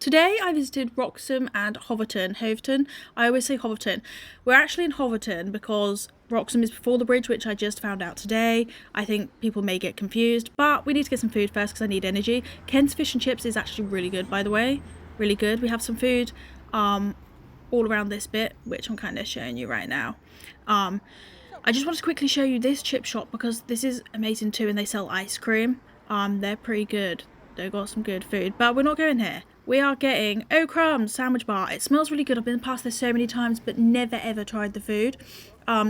Today I visited Wroxham and Hoveton. I always say Hoveton. We're actually in Hoveton because Wroxham is before the bridge, which I just found out today. I think people may get confused, but we need to get some food first because I need energy. Ken's fish and chips is actually really good, by the way. Really good. We have some food all around this bit, which I'm kind of showing you right now. I just wanted to quickly show you this chip shop because this is amazing too, and they sell ice cream. They're pretty good. They've got some good food, but we're not going here. We are getting Crumbs sandwich bar. It smells really good. I've been past this so many times, but never ever tried the food.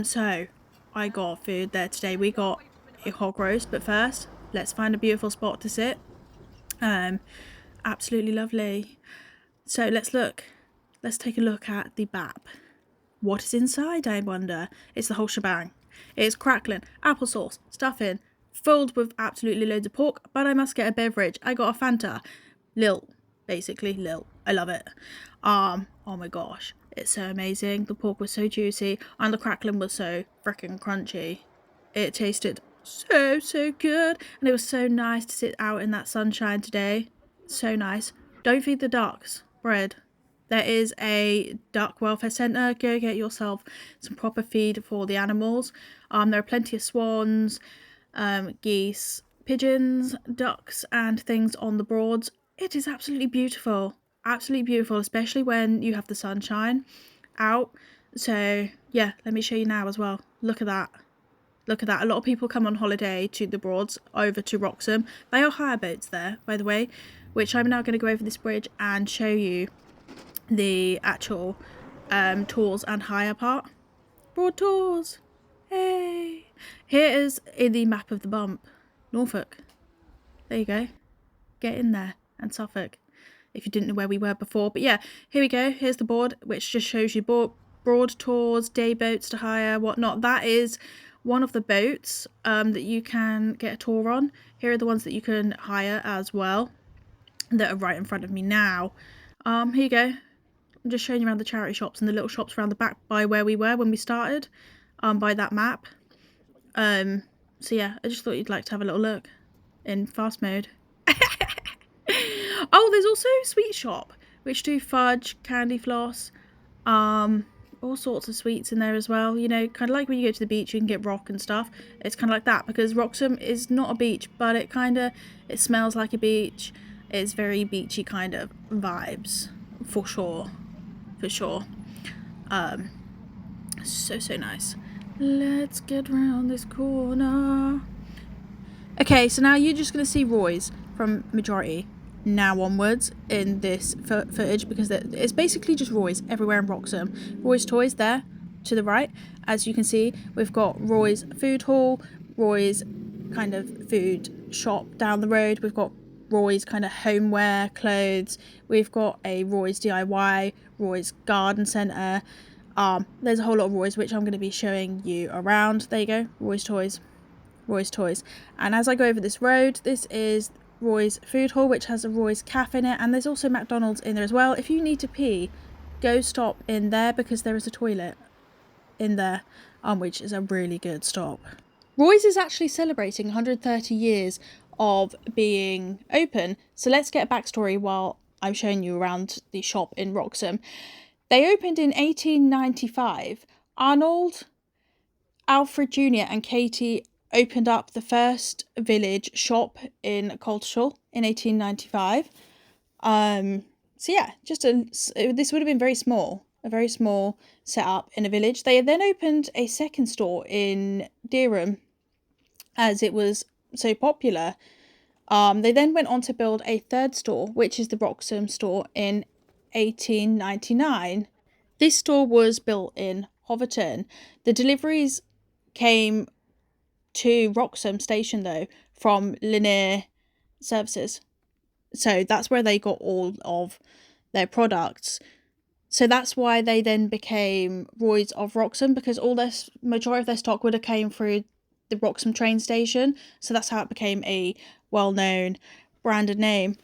So I got food there today. We got a hog roast, but first, let's find a beautiful spot to sit. Absolutely lovely. So let's look. Let's take a look at the BAP. What is inside, I wonder? It's the whole shebang. It's crackling, applesauce, stuffing, filled with absolutely loads of pork, but I must get a beverage. I got a Fanta. Lil. Basically, Lil. I love it. Oh my gosh. It's so amazing. The pork was so juicy, and the crackling was so freaking crunchy. It tasted so good, and it was so nice to sit out in that sunshine today. So nice. Don't feed the ducks bread. There is a duck welfare centre. Go get yourself some proper feed for the animals. There are plenty of swans, geese, pigeons, ducks and things on the Broads. It is absolutely beautiful. Absolutely beautiful, especially when you have the sunshine out. So yeah, let me show you now as well. Look at that. Look at that. A lot of people come on holiday to the Broads over to Wroxham. They are hire boats there, by the way, which I'm now going to go over this bridge and show you the actual tours and hire part. Broad tours. Hey. Here is the map of the bump. Norfolk. There you go. Get in there. And Suffolk, if you didn't know where we were before. But yeah, here we go. Here's the board, which just shows you broad tours, day boats to hire, whatnot. That is one of the boats that you can get a tour on. Here are the ones that you can hire as well, that are right in front of me now. Here you go. I'm just showing you around the charity shops and the little shops around the back by where we were when we started, by that map. So yeah, I just thought you'd like to have a little look in fast mode. Oh, there's also a sweet shop which do fudge, candy floss, all sorts of sweets in there as well. You know, kind of like when you go to the beach, you can get rock and stuff. It's kind of like that because Wroxham is not a beach, but it smells like a beach. It's very beachy kind of vibes, for sure. So nice. Let's get around this corner. Okay, so now you're just going to see Roy's from majority now onwards in this footage because it's basically just Roy's everywhere in Wroxham. Roy's Toys there to the right. As you can see, we've got Roy's Food Hall, Roy's kind of food shop down the road. We've got Roy's kind of homeware, clothes. We've got a Roy's DIY, Roy's Garden Centre. There's a whole lot of Roy's, which I'm going to be showing you around. There you go, Roy's Toys. And as I go over this road, this is Roy's Food Hall, which has a Roy's cafe in it, and there's also McDonald's in there as well. If you need to pee, go stop in there because there is a toilet in there, which is a really good stop. Roy's is actually celebrating 130 years of being open, so let's get a backstory while I'm showing you around the shop in Wroxham. They opened in 1895. Arnold, Alfred Jr. and Katie opened up the first village shop in Coltshall in 1895. So yeah, this would have been a very small setup in a village. They then opened a second store in Dereham as it was so popular. They then went on to build a third store, which is the Wroxham store, in 1899. This store was built in Hoveton. The deliveries came to Wroxham station though from Linear Services, so that's where they got all of their products. So that's why they then became Roy's of Wroxham, because all their majority of their stock would have came through the Wroxham train station. So that's how it became a well-known branded name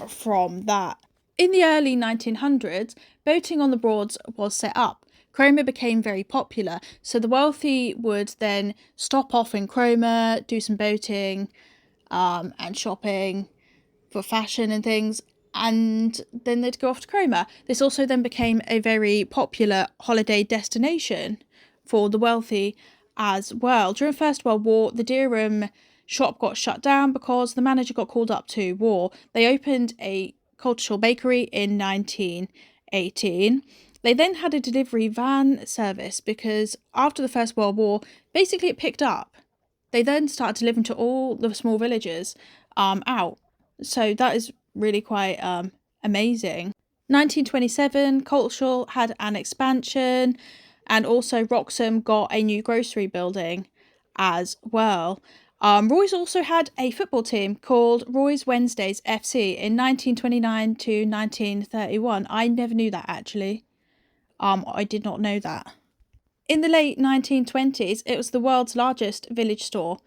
from that. In the early 1900s, boating on the Broads was set up. Cromer became very popular, so the wealthy would then stop off in Cromer, do some boating and shopping for fashion and things, and then they'd go off to Cromer. This also then became a very popular holiday destination for the wealthy as well. During the First World War, the Dereham shop got shut down because the manager got called up to war. They opened a cultural bakery in 1918. They then had a delivery van service because after the First World War, basically it picked up. They then started delivering to all the small villages out. So that is really quite amazing. 1927, Cultural had an expansion, and also Wroxham got a new grocery building as well. Roy's also had a football team called Roy's Wednesdays FC in 1929 to 1931. I never knew that actually. I did not know that. In the late 1920s, it was the world's largest village store.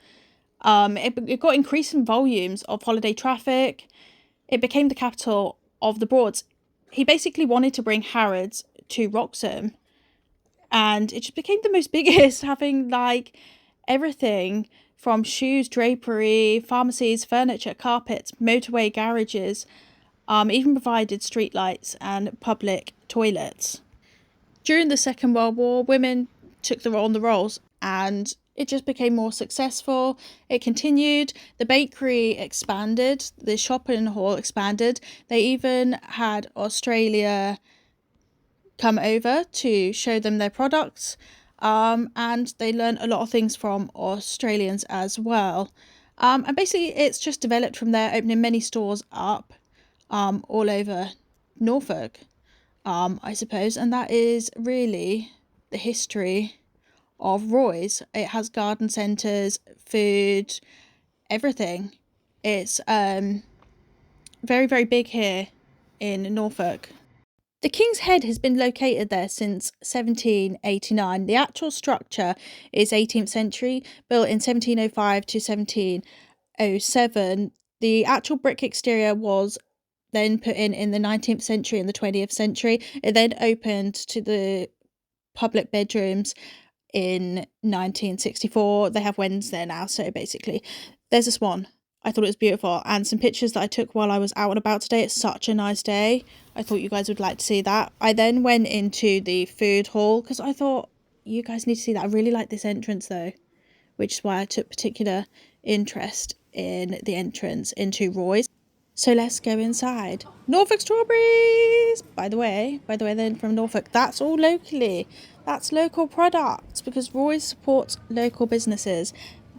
It got increasing volumes of holiday traffic. It became the capital of the Broads. He basically wanted to bring Harrods to Wroxham, and it just became the most biggest, having like everything from shoes, drapery, pharmacies, furniture, carpets, motorway garages, even provided streetlights and public toilets. During the Second World War, women took on the roles, and it just became more successful. It continued. The bakery expanded. The shopping hall expanded. They even had Australia come over to show them their products. And they learned a lot of things from Australians as well. And basically, it's just developed from there, opening many stores up all over Norfolk, I suppose. And that is really the history of Roy's. It has garden centres, food, everything. It's very, very big here in Norfolk. The King's Head has been located there since 1789. The actual structure is 18th century, built in 1705 to 1707. The actual brick exterior was then put in the 19th century and the 20th century. It then opened to the public bedrooms in 1964. They have Wens there now, so basically there's a swan. I thought it was beautiful, and some pictures that I took while I was out and about today. It's such a nice day. I thought you guys would like to see that. I then went into the food hall because I thought you guys need to see that. I really like this entrance though, which is why I took particular interest in the entrance into Roy's. So let's go inside. Norfolk strawberries! By the way, then from Norfolk, that's all locally. That's local products because Roy's supports local businesses.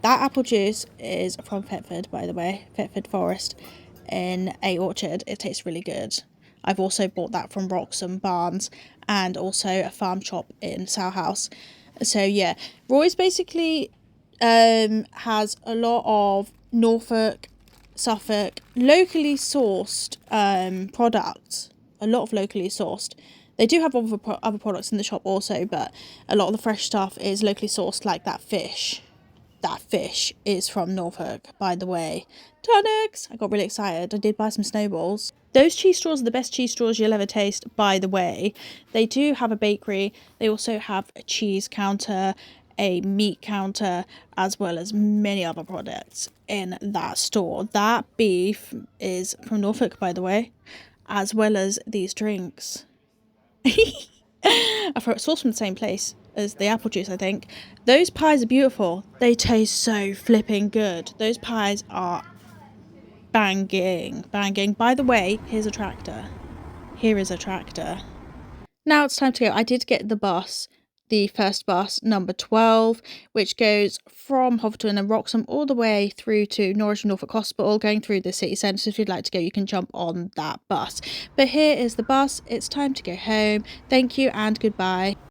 That apple juice is from Thetford, by the way, Thetford Forest in a orchard. It tastes really good. I've also bought that from Wroxham Barnes and also a farm shop in Sow House. So yeah, Roy's basically has a lot of Norfolk, Suffolk, locally sourced products. A lot of locally sourced. They do have other products in the shop also, but a lot of the fresh stuff is locally sourced, like that fish. That fish is from Norfolk, by the way. Tonics! I got really excited. I did buy some snowballs. Those cheese straws are the best cheese straws you'll ever taste, by the way. They do have a bakery. They also have a cheese counter, a meat counter, as well as many other products in that store. That beef is from Norfolk, by the way, as well as these drinks. I thought it's sourced from the same place as the apple juice, I think. Those pies are beautiful. They taste so flipping good. Those pies are banging. By the way, here's a tractor. Here is a tractor. Now it's time to go. I did get the bus, the first bus, number 12, which goes from Hoveton and Wroxham all the way through to Norwich and Norfolk Hospital, going through the city centre. So if you'd like to go, you can jump on that bus. But here is the bus. It's time to go home. Thank you and goodbye.